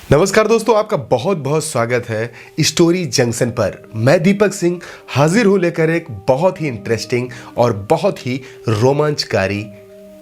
नमस्कार दोस्तों, आपका बहुत बहुत स्वागत है स्टोरी जंक्शन पर। मैं दीपक सिंह हाजिर हूं लेकर एक बहुत ही इंटरेस्टिंग और बहुत ही रोमांचकारी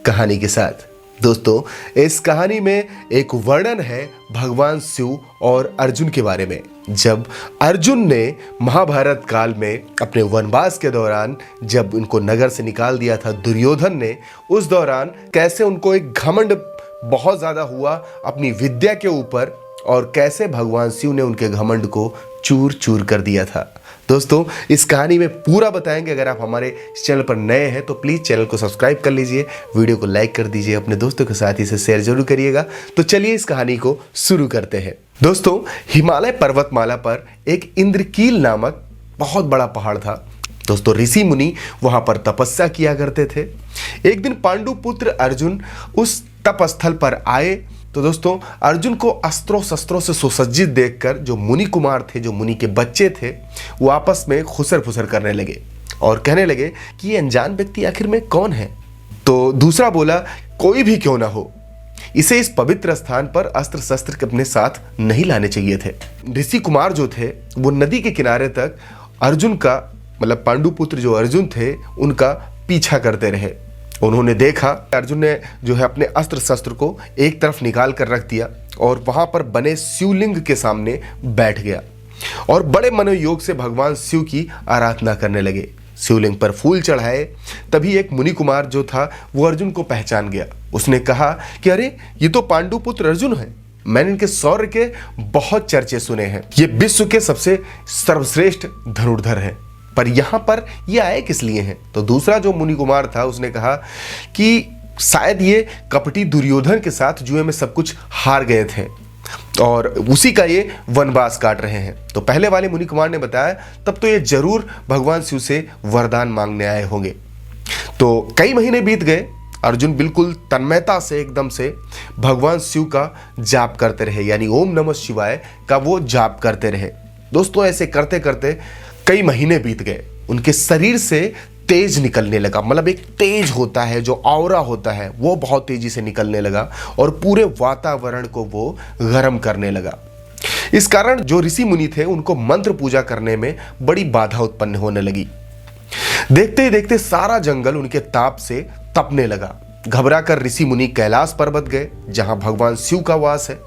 कहानी के साथ। दोस्तों, इस कहानी में एक वर्णन है भगवान शिव और अर्जुन के बारे में। जब अर्जुन ने महाभारत काल में अपने वनवास के दौरान जब उनको नगर से निकाल दिया था दुर्योधन ने, उस दौरान कैसे उनको एक घमंड बहुत ज्यादा हुआ अपनी विद्या के ऊपर और कैसे भगवान शिव ने उनके घमंड को चूर चूर कर दिया था। दोस्तों, इस कहानी में पूरा बताएंगे। अगर आप हमारे चैनल पर नए हैं तो प्लीज़ चैनल को सब्सक्राइब कर लीजिए, वीडियो को लाइक कर दीजिए, अपने दोस्तों के साथ इसे शेयर जरूर करिएगा। तो चलिए इस कहानी को शुरू करते हैं। दोस्तों, हिमालय पर्वतमाला पर एक इंद्रकील नामक बहुत बड़ा पहाड़ था। दोस्तों, ऋषि मुनि वहां पर तपस्या किया करते थे। एक दिन पांडु पुत्र अर्जुन उस तपस्थल पर आए तो दोस्तों, अर्जुन को अस्त्रों शस्त्रों से सुसज्जित देखकर जो मुनि कुमार थे, जो मुनि के बच्चे थे, वो आपस में खुसर फुसर करने लगे और कहने लगे कि ये अनजान व्यक्ति आखिर में कौन है। तो दूसरा बोला, कोई भी क्यों ना हो, इसे इस पवित्र स्थान पर अस्त्र शस्त्र अपने साथ नहीं लाने चाहिए थे। ऋषि कुमार जो थे वो नदी के किनारे तक अर्जुन का मतलब पांडु पुत्र जो अर्जुन थे उनका पीछा करते रहे। उन्होंने देखा अर्जुन ने जो है अपने अस्त्र शस्त्र को एक तरफ निकाल कर रख दिया और वहां पर बने शिवलिंग के सामने बैठ गया और बड़े मनोयोग से भगवान शिव की आराधना करने लगे। शिवलिंग पर फूल चढ़ाए। तभी एक मुनि कुमार जो था वो अर्जुन को पहचान गया। उसने कहा कि अरे, ये तो पांडु पुत्र अर्जुन है। मैंने इनके शौर्य के बहुत चर्चे सुने हैं। ये विश्व के सबसे सर्वश्रेष्ठ धनुर्धर है, पर यहां पर ये आए किस लिए हैं? तो दूसरा जो मुनि कुमार था उसने कहा कि शायद ये कपटी दुर्योधन के साथ जुए में सब कुछ हार गए थे और उसी का ये वनवास काट रहे हैं। तो पहले वाले मुनि कुमार ने बताया, तब तो ये जरूर भगवान शिव से वरदान मांगने आए होंगे। तो कई महीने बीत गए। अर्जुन बिल्कुल तन्मयता से एकदम से भगवान शिव का जाप करते रहे, यानी ओम नमः शिवाय का वो जाप करते रहे। दोस्तों, ऐसे करते करते कई महीने बीत गए। उनके शरीर से तेज निकलने लगा, मतलब एक तेज होता है जो ऑरा होता है वो बहुत तेजी से निकलने लगा और पूरे वातावरण को वो गर्म करने लगा। इस कारण जो ऋषि मुनि थे उनको मंत्र पूजा करने में बड़ी बाधा उत्पन्न होने लगी। देखते ही देखते सारा जंगल उनके ताप से तपने लगा। घबरा कर ऋषि मुनि कैलाश पर्वत गए जहां भगवान शिव का वास है।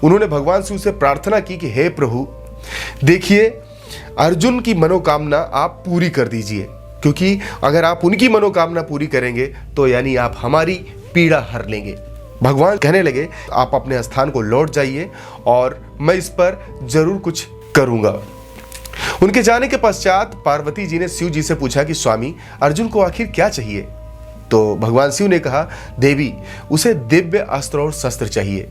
उन्होंने भगवान शिव से प्रार्थना की कि हे प्रभु, देखिए अर्जुन की मनोकामना आप पूरी कर दीजिए, क्योंकि अगर आप उनकी मनोकामना पूरी करेंगे तो यानी आप हमारी पीड़ा हर लेंगे। भगवान कहने लगे, आप अपने स्थान को लौट जाइए और मैं इस पर जरूर कुछ करूंगा। उनके जाने के पश्चात पार्वती जी ने शिव जी से पूछा कि स्वामी, अर्जुन को आखिर क्या चाहिए? तो भगवान शिव ने कहा, देवी, उसे दिव्य अस्त्र और शस्त्र चाहिए।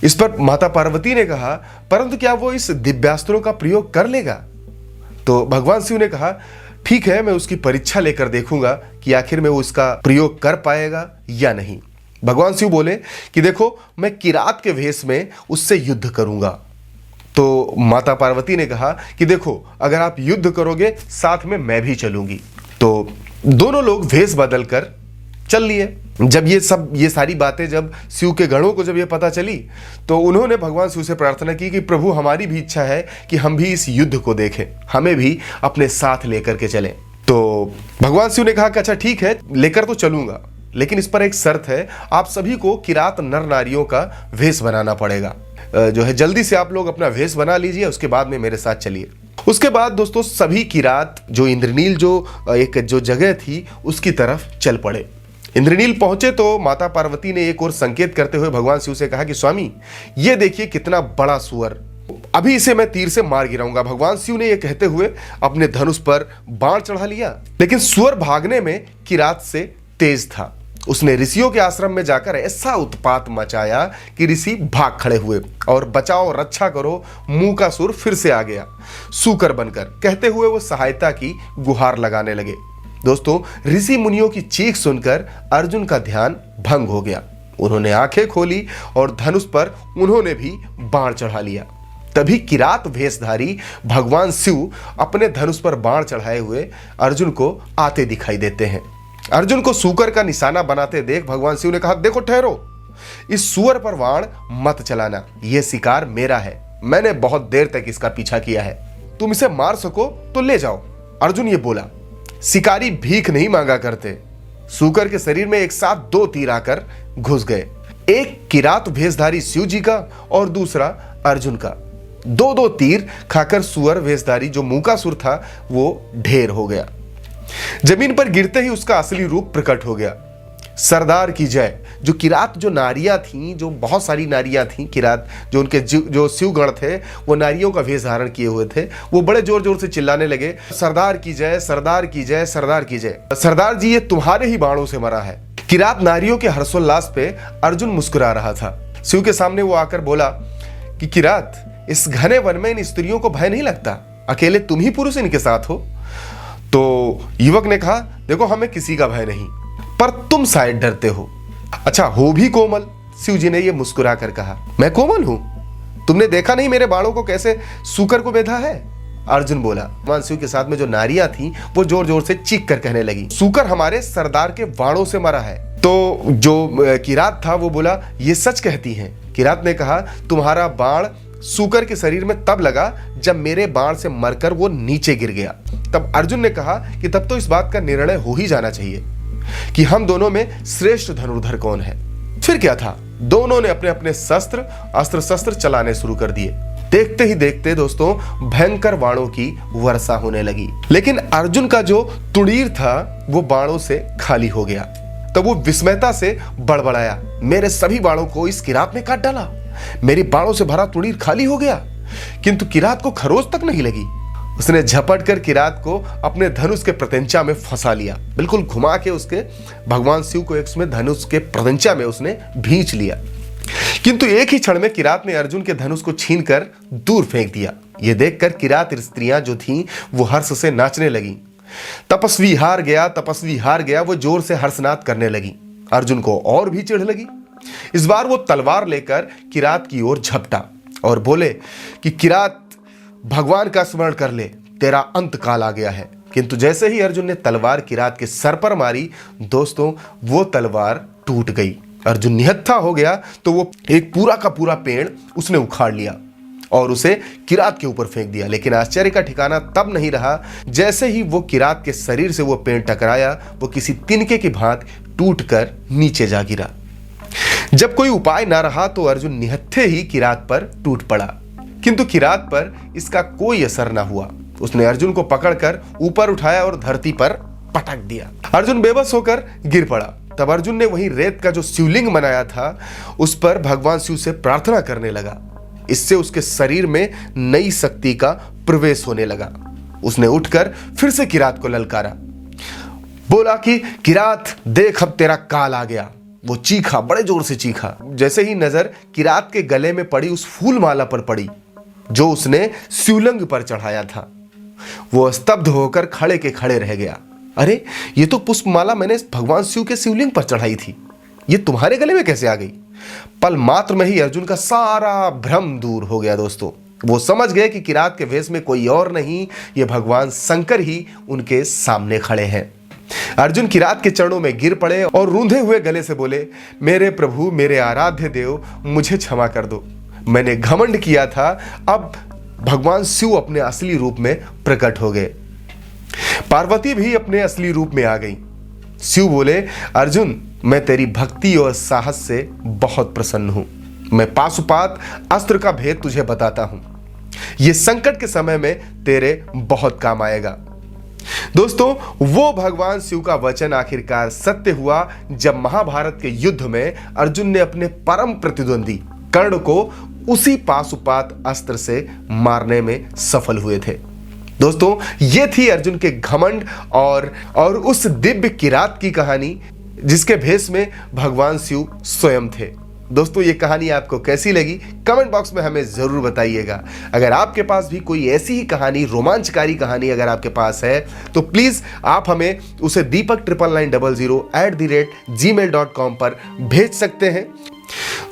इस पर माता पार्वती ने कहा, परंतु क्या वो इस दिव्यास्त्रों का प्रयोग कर लेगा? तो भगवान शिव ने कहा, ठीक है, मैं उसकी परीक्षा लेकर देखूंगा कि आखिर में वो इसका प्रयोग कर पाएगा या नहीं। भगवान शिव बोले कि देखो, मैं किरात के भेष में उससे युद्ध करूंगा। तो माता पार्वती ने कहा कि देखो, अगर आप युद्ध करोगे साथ में मैं भी चलूंगी। तो दोनों लोग भेष बदल कर चल लिए। जब ये सारी बातें जब शिव के गणों को जब ये पता चली तो उन्होंने भगवान शिव से प्रार्थना की कि प्रभु, हमारी भी इच्छा है कि हम भी इस युद्ध को देखें, हमें भी अपने साथ लेकर के चलें। तो भगवान शिव ने कहा कि अच्छा ठीक है, लेकर तो चलूंगा, लेकिन इस पर एक शर्त है, आप सभी को किरात नर नारियों का वेश बनाना पड़ेगा। जो है जल्दी से आप लोग अपना वेश बना लीजिए, उसके बाद में मेरे साथ चलिए। उसके बाद दोस्तों सभी किरात जो इंद्रनील जो जगह थी उसकी तरफ चल पड़े। इंद्रनील पहुंचे तो माता पार्वती ने एक और संकेत करते हुए भगवान शिव से कहा कि स्वामी, ये देखिए कितना बड़ा सुअर, अभी इसे मैं तीर से मार गिराऊंगा। भगवान शिव ने यह कहते हुए अपने धनुष पर बाण चढ़ा लिया, लेकिन सुअर भागने में किरात से तेज था। उसने ऋषियों के आश्रम में जाकर ऐसा उत्पात मचाया कि ऋषि भाग खड़े हुए और बचाओ रक्षा करो, मुंह का सुर फिर से आ गया सूकर बनकर। कहते हुए वो सहायता की गुहार लगाने लगे। दोस्तों, ऋषि मुनियों की चीख सुनकर अर्जुन का ध्यान भंग हो गया। उन्होंने आंखें खोली और धनुष पर उन्होंने भी बाण चढ़ा लिया। तभी किरात भेषधारी भगवान शिव अपने धनुष पर बाण चढ़ाए हुए अर्जुन को आते दिखाई देते हैं। अर्जुन को सूकर का निशाना बनाते देख भगवान शिव ने कहा, देखो ठहरो, इस सुअर पर बाण मत चलाना, यह शिकार मेरा है, मैंने बहुत देर तक इसका पीछा किया है, तुम इसे मार सको तो ले जाओ। अर्जुन ये बोला। शिकारी भीख नहीं मांगा करते। सूकर के शरीर में एक साथ 2 तीर आकर घुस गए, एक किरात भेषधारी शिव जी का और दूसरा अर्जुन का। 2 तीर खाकर सुअर भेषधारी जो मूकासुर था वो ढेर हो गया। जमीन पर गिरते ही उसका असली रूप प्रकट हो गया। सरदार की जय। जो किरात जो नारियां थीं, जो बहुत सारी नारियां थीं, किरात जो उनके जो शिवगण थे वो नारियों का वेश धारण किए हुए थे, वो बड़े जोर जोर से चिल्लाने लगे, सरदार की जय, सरदार की जय, सरदार की जय। सरदार जी ये तुम्हारे ही बाणों से मरा है। किरात नारियों के हर्षोल्लास पे अर्जुन मुस्कुरा रहा था। शिव के सामने वो आकर बोला कि किरात, इस घने वन में इन स्त्रियों को भय नहीं लगता, अकेले तुम ही पुरुष इनके साथ हो। तो युवक ने कहा, देखो हमें किसी का भय नहीं, पर तुम शायद डरते हो। अच्छा, हो भी कोमल। शिव जी ने यह मुस्कुरा कर कहा, मैं कोमल हूं? तुमने देखा नहीं मेरे बाणों को कैसे सूकर को बेधा है? अर्जुन बोला। भगवान शिव के साथ में जो नारियां थीं वो जोर जोर से चीख कर कहने लगी, सूकर हमारे सरदार के बाणों से मरा है। तो जो किरात था वो बोला, ये सच कहती हैं? किरात ने कहा, तुम्हारा बाण सूकर के शरीर में तब लगा जब मेरे बाण से मरकर वो नीचे गिर गया। तब अर्जुन ने कहा कि तब तो इस बात का निर्णय हो ही जाना चाहिए कि हम दोनों में श्रेष्ठ धनुर्धर कौन है। फिर क्या था, दोनों ने अपने अपने अस्त्र शस्त्र चलाने शुरू कर दिए। देखते ही देखते दोस्तों भयंकर बाणों की वर्षा होने लगी, लेकिन अर्जुन का जो तुड़ीर था वो बाणों से खाली हो गया। तब वो विस्मयता से बड़बड़ाया, मेरे सभी बाणों को इस किरात ने काट डाला, मेरी बाणों से भरा तुड़ीर खाली हो गया। किंतु किरात को खरोच तक नहीं लगी। उसने झपट कर किरात को अपने धनुष के प्रत्यंचा में फंसा लिया, बिल्कुल घुमा के उसके भगवान शिव को एक धनुष के प्रत्यंचा में उसने भींच लिया। किंतु एक ही क्षण में किरात ने अर्जुन के धनुष को छीनकर दूर फेंक दिया। यह देखकर किरात स्त्रियां जो थीं वो हर्ष से नाचने लगी। तपस्वी हार गया, तपस्वी हार गया, वो जोर से हर्षनाद करने लगी। अर्जुन को और भी चिढ़ लगी। इस बार वो तलवार लेकर किरात की ओर झपटा और बोले कि किरात, भगवान का स्मरण कर ले, तेरा अंत काल आ गया है। किंतु जैसे ही अर्जुन ने तलवार किरात के सर पर मारी दोस्तों, वो तलवार टूट गई। अर्जुन निहत्था हो गया तो वो एक पूरा का पूरा पेड़ उसने उखाड़ लिया और उसे किरात के ऊपर फेंक दिया। लेकिन आश्चर्य का ठिकाना तब नहीं रहा, जैसे ही वो किरात के शरीर से वो पेड़ टकराया, वो किसी तिनके की भांति टूटकर नीचे जा गिरा। जब कोई उपाय ना रहा तो अर्जुन निहत्थे ही किरात पर टूट पड़ा, किंतु किरात पर इसका कोई असर ना हुआ। उसने अर्जुन को पकड़कर ऊपर उठाया और धरती पर पटक दिया। अर्जुन बेबस होकर गिर पड़ा। तब अर्जुन ने वही रेत का जो शिवलिंग बनाया था उस पर भगवान शिव से प्रार्थना करने लगा। इससे उसके शरीर में नई शक्ति का प्रवेश होने लगा। उसने उठकर फिर से किरात को ललकारा, बोला कि किरात देख, अब तेरा काल आ गया। वो चीखा, बड़े जोर से चीखा। जैसे ही नजर किरात के गले में पड़ी उस फूल माला पर पड़ी जो उसने शिवलिंग पर चढ़ाया था, वो स्तब्ध होकर खड़े के खड़े रह गया। अरे, ये तो पुष्पमाला मैंने भगवान शिव के शिवलिंग पर चढ़ाई थी, ये तुम्हारे गले में कैसे आ गई? पल मात्र में ही अर्जुन का सारा भ्रम दूर हो गया। दोस्तों वो समझ गए कि किरात के वेश में कोई और नहीं, ये भगवान शंकर ही उनके सामने खड़े हैं। अर्जुन किरात के चरणों में गिर पड़े और रूंधे हुए गले से बोले, मेरे प्रभु, मेरे आराध्य देव, मुझे क्षमा कर दो, मैंने घमंड किया था। अब भगवान शिव अपने असली रूप में प्रकट हो गए। पार्वती भी अपने असली रूप में आ गई। शिव बोले, अर्जुन, मैं तेरी भक्ति और साहस से बहुत प्रसन्न हूं। मैं पाशुपात अस्त्र का भेद तुझे बताता हूं, यह संकट के समय में तेरे बहुत काम आएगा। दोस्तों वो भगवान शिव का वचन आखिरकार सत्य हुआ जब महाभारत के युद्ध में अर्जुन ने अपने परम प्रतिद्वंदी कर्ण को उसी पाशुपात अस्त्र से मारने में सफल हुए थे। दोस्तों ये थी अर्जुन के घमंड और उस दिव्य किरात की कहानी जिसके भेष में भगवान शिव स्वयं थे। दोस्तों ये कहानी आपको कैसी लगी कमेंट बॉक्स में हमें जरूर बताइएगा। अगर आपके पास भी कोई ऐसी ही कहानी, रोमांचकारी कहानी अगर आपके पास है तो प्लीज आप हमें उसे deepak99900@gmail.com पर भेज सकते हैं।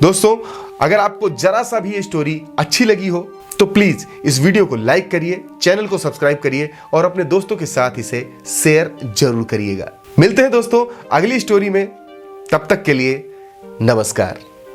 दोस्तों अगर आपको जरा सा भी ये स्टोरी अच्छी लगी हो तो प्लीज इस वीडियो को लाइक करिए, चैनल को सब्सक्राइब करिए और अपने दोस्तों के साथ इसे शेयर जरूर करिएगा। मिलते हैं दोस्तों अगली स्टोरी में, तब तक के लिए नमस्कार।